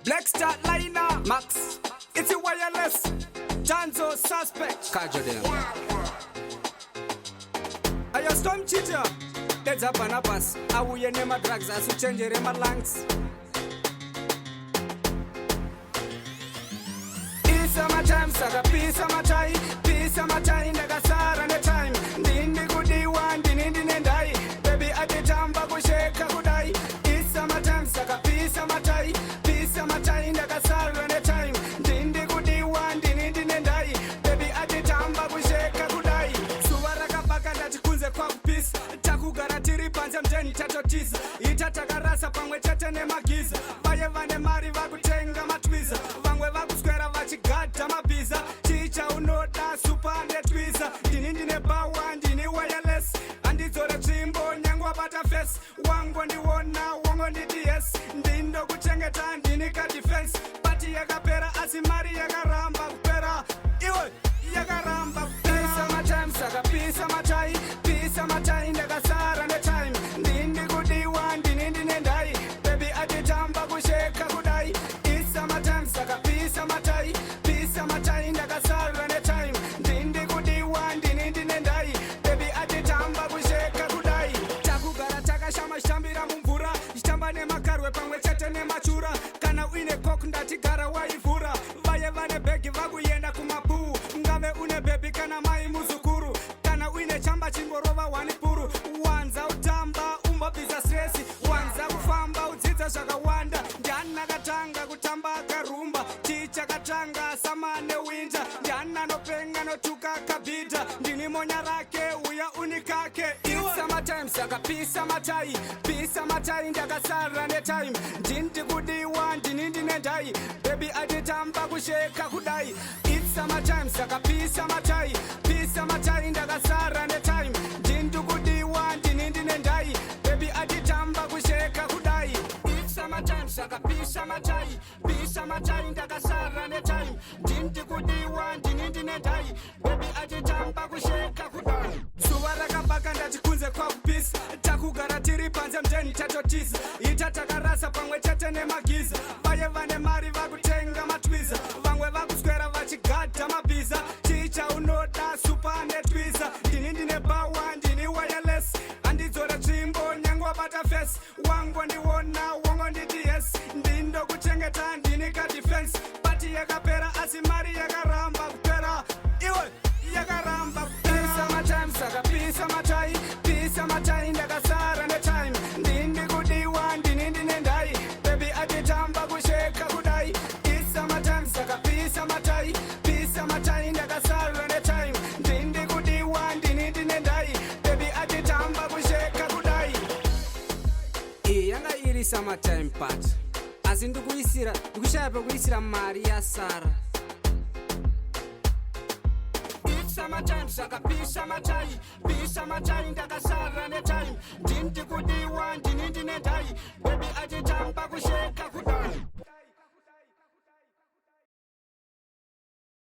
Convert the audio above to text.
Black Star Liner, Max, it's a wireless, Janzo suspect, Kajo them. Ayo storm cheater, that's up and up us. Awuye nema drugs as you change your lungs. Peace of my time, Saka, peace of my time, peace of my time, Nagasara and the time. Dindi Gudi one, Dindi Nendai, baby at the Jamba Busheka Gudai. Peace of my time, Saka, peace of my time, peace of my time, Nagasara and the time. Dindi Gudi one, Dindi Nendai, baby at the Jamba Busheka Gudai. Suwaraka Baka that Kunze Kwak peace, Takugaratiri Panzam Jen Tatotis, Itatakarasa Pangwe Chatane Magiz, Bayavane Mari Vakutenga Matwiza, Vangwe Vakusquera Vachigata Mabiza, Chicha Unota, Super Netwiza, Dinindine Bawa, Dini Wireless, and it's all a Chimbo, Nyangwa Butterfest, Wangoni Wona, Wangoni DS, Dindo Kuchengeta, Dinika Defense, Pati Yagapera, Asimari Yagaramba, Pera, Iwo, Yagaramba, Peace of my time, Saka, peace of my time, peace of my time, Nagasara and the time, Dindi Gudi one, Dinindi Nendai, baby at the Jamba Busheka Gudai, peace of my time, Saka, peace of my time, peace of my time, Nagasara and the time, Dindi Gudi one, Dinindi Nendai, baby at the Jamba Busheka Gudai, Takugara Taka Shama Shambira Mumvura, Shamba Nema Karwe Pangwe Chate Nema Chura, Kana Wine Kokunda Tigara Waifura, Vayevane Begi Vagu Yenda Kumapu, Ngave Une Baby Kana Mai Muzukuru, Kana Wine Chamba Chingorova Wanipuru, Wanza Utamba, Umba Biza Stresi, Wanza Ufamba, Uziza Shagawanda, Jana Katanga, Kutamba Karumba, Chicha Katanga, Samane Winter, Jana no Penga no Tuka Kabita, Dini Monyarake, Uya Unikake, Summertime, Saka, peace of my time, peace of my time, Dagasara and the time, Jinti Gudi one, Dinindi Nendai, baby at the Tamba Kusheka Kudai, it's summertime, Saka, peace of my time, peace of my time, Dagasara and the time, Jinti Gudi one, Dinindi Nendai, baby at the Tamba Kusheka Kudai, it's summertime, Saka, peace of my time, peace of my time, Dagasara and the time, Jinti Gudi one, Dinindi Nendai, baby at the Tamba Kusheka Kudai. Suwaraka Bakanda Chikunze kwa peace, Takugaratiri Panzam Jen Tatotis, Itatakarasa Pangwe Chatane Magiz, Bayevane Mari Vakutenga Matwiza, Vangwe Vakusquera Vachigata Mabiza, Chicha Unota, Super Netwiza, Dinindine Bawa, Dini Wireless, and it's all a Chimbo, Nyangwa Butterfest, Wangoni Wona, Wangoni DS, Dindo Kuchengeta, Dinika Defense, Pati Yagapera, Asimari Yagaramba, Pera, Iwo, Yagaramba, peace of my time, Saka, peace of my time, peace of my time, Nagasara and the time, Dindi Gudi one, Dinindi Nendai, baby at the Jamba Busheka Gudai, peace of my time, Saka, peace of my time, peace of my time, Nagasara and the time, Dindi Gudi one, Dinindi Nendai, baby at the Jamba Busheka Gudai. Yanga iri summertime part, azindu kuisira, kushapa kuisira Maria Sara. Summertime, Saka, peace of my time, Dagasara and the time, Dinti Gudi one, Dinindi Nendai,